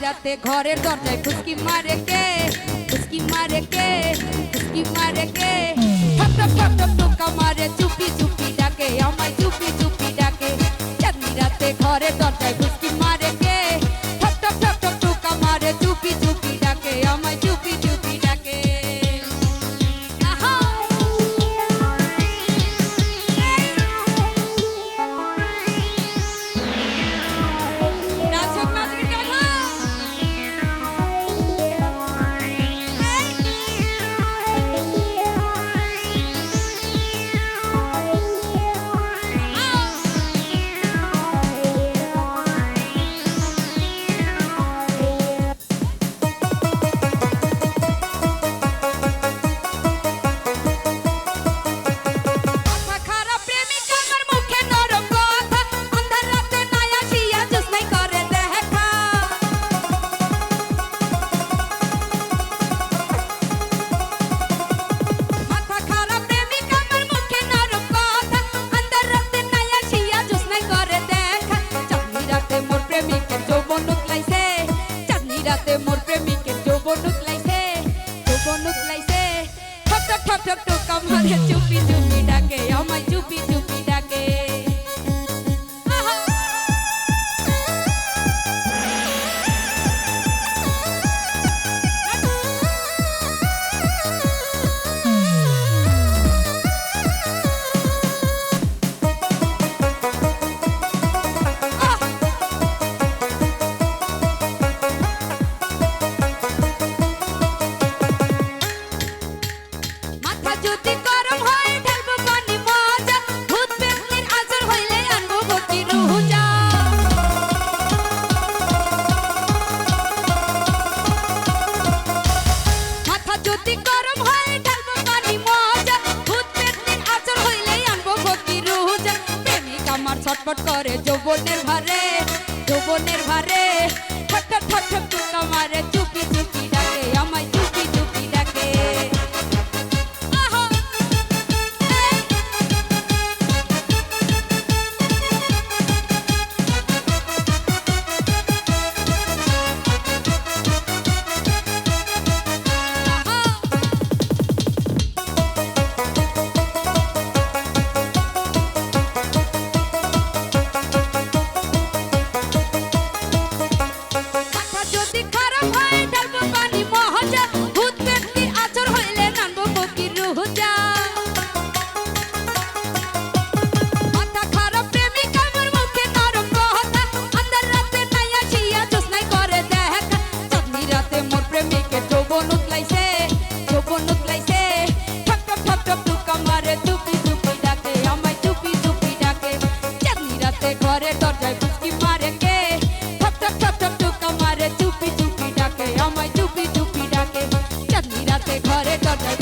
রাতে ঘরের দরজায় ফুসকি মারে কে ফুসকি মারে কে ফুসকি মারে কে ঠক ঠক ঠক ঠক টোকা মারে চুপি চুপি ডাকে আমায় চুপি চুপি ডাকে চাঁদনি রাতে ঘরের দরজায় ফুসকি মারে কে ঠক ঠক ঠক ঠক টোকা মারে চুপি চুপি ডাকে আমায় চুপি চুপি ডাকে মোর প্রেমিকের যৌবন উতলাইছে ঠক ঠক ঠক ঠক টোকা মারে চুপি চুপি ডাকে আমায় চুপি চুপি ডাকে যদি গরম হয় ঢালবো পানি মজা ভূত পেতনির আজর হইলে আনবো বকি রুজা মাথা যদি গরম হয় ঢালবো পানি মজা ভূত পেতনির আজর হইলে আনবো বকি রুজা প্রেমিক আমার ছটফট করে যৌবনের ভারে ঠক ঠক ঠক ঠক টোকা মারে চুপি চুপি ডাকে আমায় চুপি চুপি ডাকে ঘরের দরজায় ফুসকি মারে কে ঠক ঠক ঠক ঠক টোকা মারে চুপি চুপি ডাকে আমায় চুপি চুপি ডাকে চাঁদনি রাতে ঘরের দরজায়